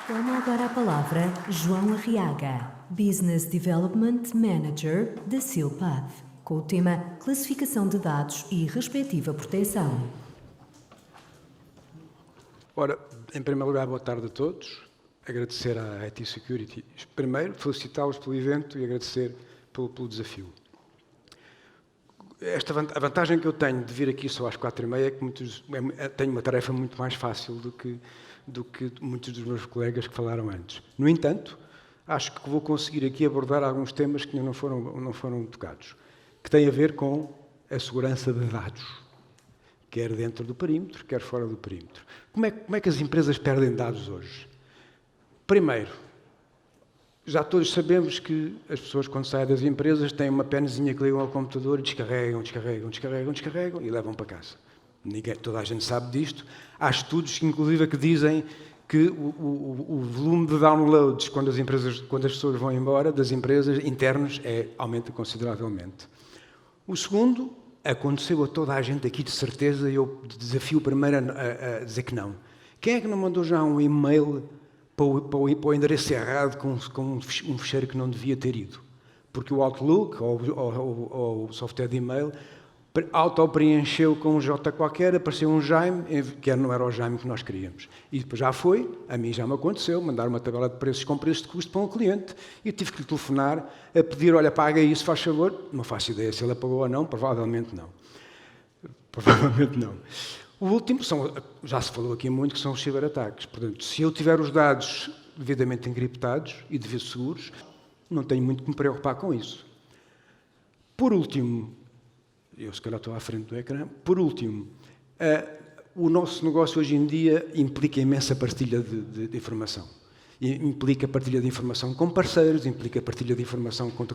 Toma agora a palavra João Arriaga, Business Development Manager da Silpath, com o tema Classificação de Dados e respectiva proteção. Ora, em primeiro lugar, boa tarde a todos. Agradecer à IT Security. Primeiro, felicitá-los pelo evento e agradecer pelo desafio. A vantagem que eu tenho de vir aqui só às 4h30 é que tenho uma tarefa muito mais fácil do que muitos dos meus colegas que falaram antes. No entanto, acho que vou conseguir aqui abordar alguns temas que não foram tocados, que têm a ver com a segurança de dados, quer dentro do perímetro, quer fora do perímetro. Como é que as empresas perdem dados hoje? Primeiro, já todos sabemos que as pessoas, quando saem das empresas, têm uma penazinha que ligam ao computador e descarregam e levam para casa. Toda a gente sabe disto. Há estudos, inclusive, que dizem que o volume de downloads, quando as pessoas vão embora das empresas internas, aumenta consideravelmente. O segundo, aconteceu a toda a gente aqui de certeza, e eu desafio primeiro a dizer que não. Quem é que não mandou já um e-mail para o endereço errado com um fecheiro que não devia ter ido? Porque o Outlook ou o software de e-mail auto-preencheu com um J qualquer, apareceu um Jaime, que não era o Jaime que nós queríamos. E depois já foi, a mim já me aconteceu, mandar uma tabela de preços com preço de custo para um cliente e tive que lhe telefonar a pedir, olha, paga isso, faz favor. Não faço ideia se ele pagou ou não, provavelmente não. Provavelmente não. O último, já se falou aqui muito, que são os ciberataques. Portanto, se eu tiver os dados devidamente encriptados e devidamente seguros, não tenho muito que me preocupar com isso. Por último, eu se calhar estou à frente do ecrã, por último, o nosso negócio hoje em dia implica imensa partilha de informação. Implica partilha de informação com parceiros, implica partilha de informação com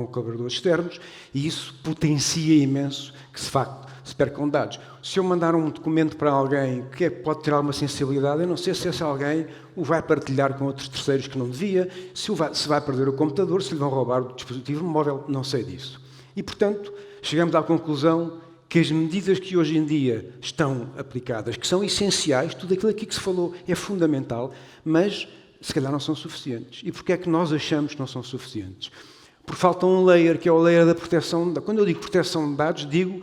colaboradores externos e isso potencia imenso que, de facto, se percam dados. Se eu mandar um documento para alguém que pode ter alguma sensibilidade, eu não sei se esse alguém o vai partilhar com outros terceiros que não devia, se vai perder o computador, se lhe vão roubar o dispositivo móvel, não sei disso. E, portanto, chegamos à conclusão que as medidas que hoje em dia estão aplicadas, que são essenciais, tudo aquilo aqui que se falou é fundamental, mas se calhar não são suficientes. E porquê é que nós achamos que não são suficientes? Porque falta um layer, que é o layer da proteção. Quando eu digo proteção de dados, digo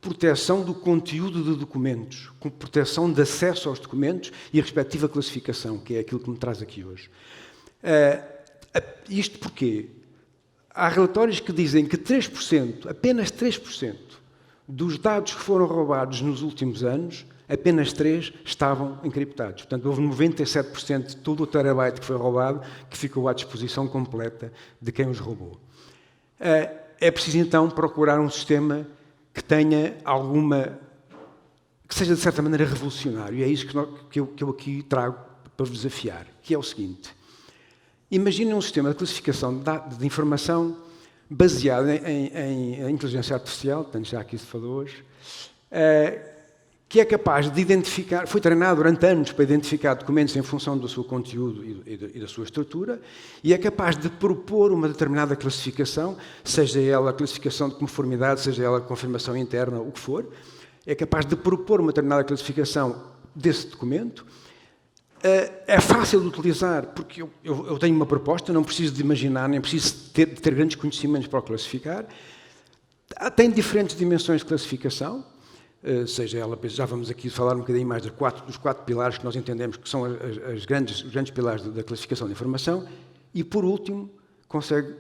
proteção do conteúdo de documentos, com proteção de acesso aos documentos e a respectiva classificação, que é aquilo que me traz aqui hoje. Isto porquê? Há relatórios que dizem que apenas 3% dos dados que foram roubados nos últimos anos, apenas 3 estavam encriptados. Portanto, houve 97% de todo o terabyte que foi roubado que ficou à disposição completa de quem os roubou. É preciso, então, procurar um sistema que tenha que seja, de certa maneira, revolucionário. E é isso que eu aqui trago para vos desafiar, que é o seguinte. Imaginem um sistema de classificação de informação baseado em inteligência artificial, tanto já aqui se falou hoje, que é capaz de identificar, foi treinado durante anos para identificar documentos em função do seu conteúdo e da sua estrutura, e é capaz de propor uma determinada classificação, seja ela a classificação de conformidade, seja ela a confirmação interna, o que for, é capaz de propor uma determinada classificação desse documento. É fácil de utilizar, porque eu tenho uma proposta, não preciso de imaginar, nem preciso de ter grandes conhecimentos para o classificar. Tem diferentes dimensões de classificação, seja ela, já vamos aqui falar um bocadinho mais dos quatro pilares que nós entendemos que são os grandes pilares da classificação de informação, e, por último, consegue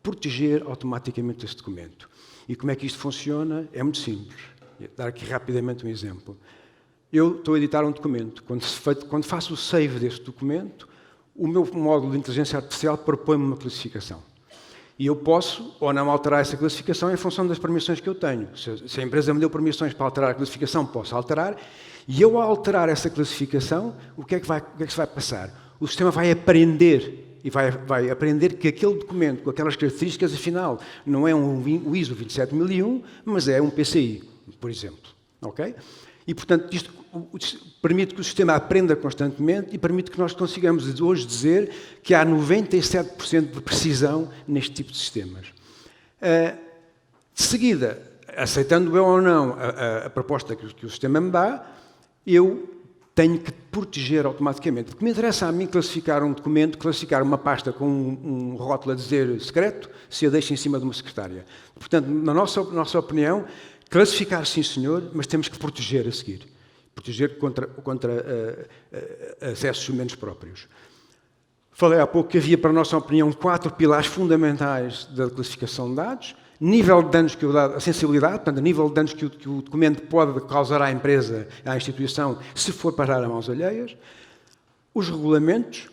proteger automaticamente esse documento. E como é que isto funciona? É muito simples. Vou dar aqui rapidamente um exemplo. Eu estou a editar um documento. Quando faço o save desse documento, o meu módulo de inteligência artificial propõe-me uma classificação. E eu posso ou não alterar essa classificação em função das permissões que eu tenho. Se a empresa me deu permissões para alterar a classificação, posso alterar. E eu, ao alterar essa classificação, o que é que se vai passar? O sistema vai aprender e vai aprender que aquele documento, com aquelas características, afinal, não é o ISO 27001, mas é um PCI, por exemplo. Ok? E, portanto, isto permite que o sistema aprenda constantemente e permite que nós consigamos hoje dizer que há 97% de precisão neste tipo de sistemas. De seguida, aceitando eu ou não a proposta que o sistema me dá, eu tenho que proteger automaticamente. O que me interessa a mim classificar um documento, classificar uma pasta com um rótulo a dizer secreto, se a deixa em cima de uma secretária. Portanto, na nossa opinião, classificar sim senhor, mas temos que proteger a seguir. Proteger contra acessos menos próprios. Falei há pouco que havia, para a nossa opinião, 4 pilares fundamentais da classificação de dados. Nível de danos que o dado, a sensibilidade, portanto, a nível de danos que o documento pode causar à empresa, à instituição, se for parar a mãos alheias. Os regulamentos,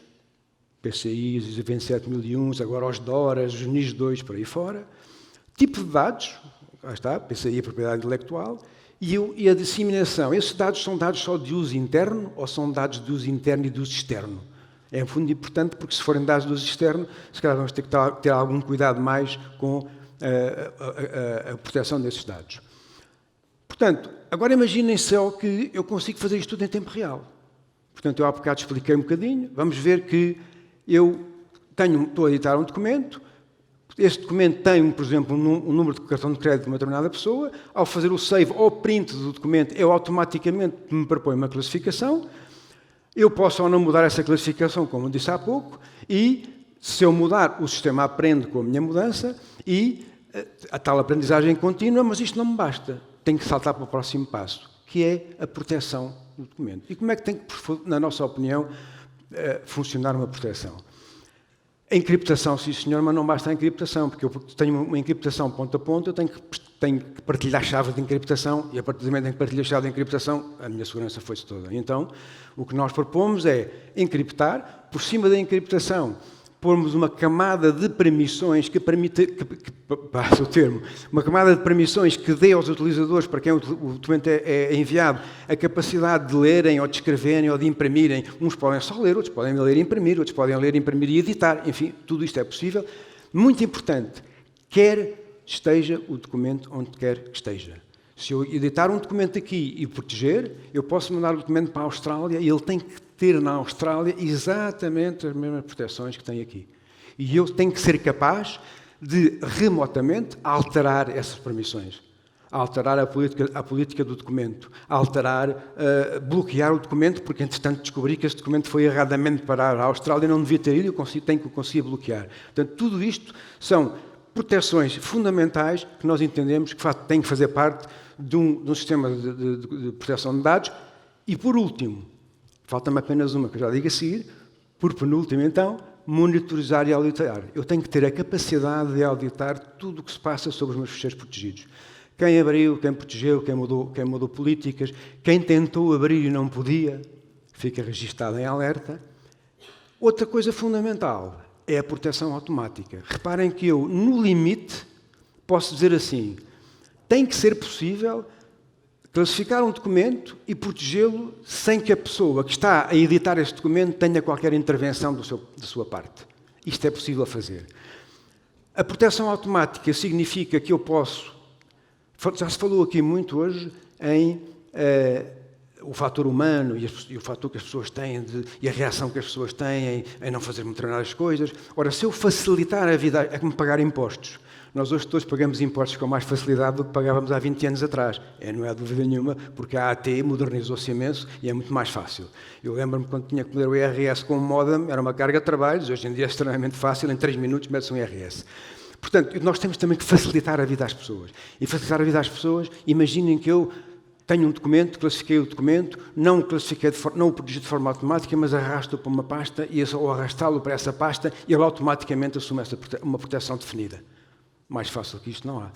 PCIs, 27001, agora os DORAs, os NIS 2, por aí fora. Tipo de dados, lá está, PCI, propriedade intelectual. E a disseminação. Esses dados são dados só de uso interno ou são dados de uso interno e de uso externo? É um fundo importante porque, se forem dados de uso externo, se calhar vamos ter que ter algum cuidado mais com a proteção desses dados. Portanto, agora imaginem só que eu consigo fazer isto tudo em tempo real. Portanto, eu há bocado expliquei um bocadinho. Vamos ver que eu estou a editar um documento. Este documento tem, por exemplo, um número de cartão de crédito de uma determinada pessoa. Ao fazer o save ou print do documento, eu automaticamente me propõe uma classificação. Eu posso ou não mudar essa classificação, como disse há pouco, e se eu mudar, o sistema aprende com a minha mudança e a tal aprendizagem contínua, mas isto não me basta. Tenho que saltar para o próximo passo, que é a proteção do documento. E como é que tem que, na nossa opinião, funcionar uma proteção? A encriptação, sim senhor, mas não basta a encriptação, porque eu tenho uma encriptação ponto a ponto, eu tenho que partilhar a chave de encriptação, e a partir do momento em que partilho a chave de encriptação, a minha segurança foi-se toda. Então, o que nós propomos é encriptar, por cima da encriptação, pormos uma camada de permissões que permita, passa o termo, uma camada de permissões que dê aos utilizadores, para quem o documento é enviado, a capacidade de lerem ou de escreverem ou de imprimirem. Uns podem só ler, outros podem ler e imprimir, outros podem ler, imprimir e editar. Enfim, tudo isto é possível. Muito importante, quer esteja o documento onde quer que esteja. Se eu editar um documento aqui e proteger, eu posso mandar o documento para a Austrália e ele tem que ter na Austrália exatamente as mesmas proteções que tem aqui. E eu tenho que ser capaz de, remotamente, alterar essas permissões. Alterar a política do documento. Bloquear o documento, porque, entretanto, descobri que esse documento foi erradamente parar à Austrália e não devia ter ido, tenho que o conseguir bloquear. Portanto, tudo isto são proteções fundamentais que nós entendemos que têm que fazer parte de um sistema de proteção de dados. E, por último, falta-me apenas uma que eu já digo a seguir, por penúltimo, então, monitorizar e auditar. Eu tenho que ter a capacidade de auditar tudo o que se passa sobre os meus ficheiros protegidos. Quem abriu, quem protegeu, quem mudou políticas, quem tentou abrir e não podia, fica registado em alerta. Outra coisa fundamental é a proteção automática. Reparem que eu, no limite, posso dizer assim, tem que ser possível classificar um documento e protegê-lo sem que a pessoa que está a editar esse documento tenha qualquer intervenção da sua parte. Isto é possível fazer. A proteção automática significa que eu posso... Já se falou aqui muito hoje em o fator humano e o fator que as pessoas têm e a reação que as pessoas têm em não fazer determinadas coisas. Ora, se eu facilitar a vida, é como pagar impostos. Nós hoje todos pagamos impostos com mais facilidade do que pagávamos há 20 anos atrás. Não há dúvida nenhuma, porque a AT modernizou-se imenso e é muito mais fácil. Eu lembro-me quando tinha que ler o IRS com um modem, era uma carga de trabalhos, hoje em dia é extremamente fácil, em 3 minutos mete-se um IRS. Portanto, nós temos também que facilitar a vida às pessoas. E facilitar a vida às pessoas, imaginem que eu tenho um documento, classifiquei o documento, não o protegi de forma automática, mas arrasto-o para uma pasta e ao arrastá-lo para essa pasta, ele automaticamente assume uma proteção definida. Mais fácil que isto não há.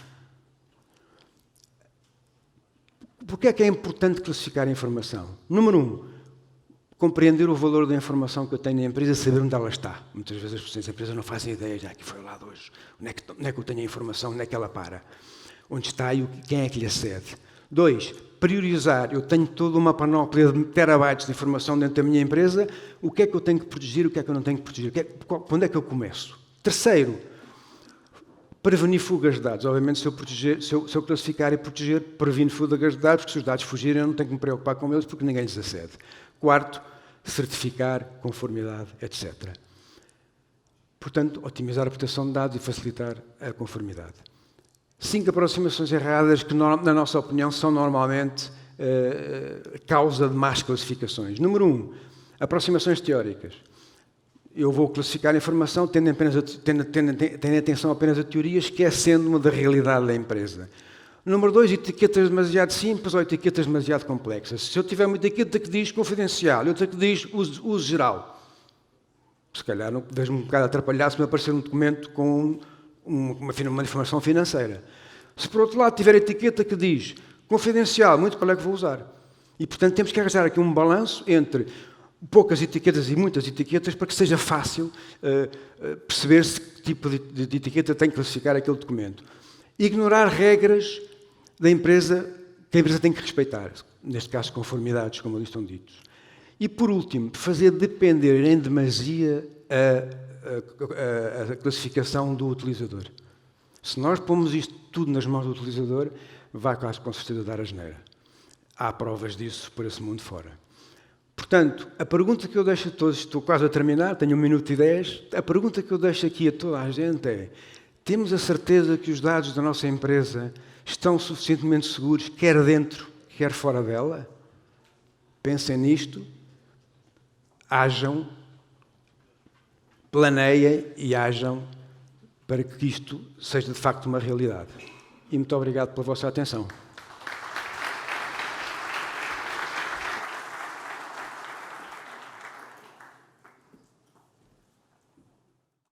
Porquê é que é importante classificar a informação? Número 1, compreender o valor da informação que eu tenho na empresa, saber onde ela está. Muitas vezes as pessoas da empresa não fazem ideia, já que foi lá de hoje. Onde é que eu tenho a informação, onde é que ela para? Onde está e quem é que lhe acede? 2, priorizar. Eu tenho toda uma panóplia de terabytes de informação dentro da minha empresa. O que é que eu tenho que proteger, o que é que eu não tenho que proteger? Onde é que eu começo? 3, prevenir fugas de dados. Obviamente, se eu classificar e proteger, previno fugas de dados, porque se os dados fugirem, eu não tenho que me preocupar com eles, porque ninguém lhes acede. 4, certificar, conformidade, etc. Portanto, otimizar a proteção de dados e facilitar a conformidade. 5 aproximações erradas que, na nossa opinião, são normalmente causa de más classificações. Número 1, aproximações teóricas. Eu vou classificar a informação tendo atenção apenas a teorias, esquecendo-me da realidade da empresa. Número 2, etiquetas demasiado simples ou etiquetas demasiado complexas. Se eu tiver uma etiqueta que diz confidencial e outra que diz uso geral, se calhar vejo-me um bocado atrapalhado se me aparecer um documento com uma informação financeira. Se por outro lado tiver a etiqueta que diz confidencial, muito qual é que vou usar? E portanto temos que arranjar aqui um balanço entre poucas etiquetas e muitas etiquetas para que seja fácil perceber se que tipo de etiqueta tem que classificar aquele documento. Ignorar regras da empresa que a empresa tem que respeitar, neste caso conformidades, como ali estão ditos. E por último, fazer depender em demasia a classificação do utilizador. Se nós pomos isto tudo nas mãos do utilizador, vai quase com certeza dar asneira. Há provas disso por esse mundo fora. Portanto, a pergunta que eu deixo a todos, estou quase a terminar, tenho 1 minuto e 10, a pergunta que eu deixo aqui a toda a gente é: temos a certeza que os dados da nossa empresa estão suficientemente seguros, quer dentro, quer fora dela? Pensem nisto, ajam, planeiem e ajam para que isto seja de facto uma realidade. E muito obrigado pela vossa atenção.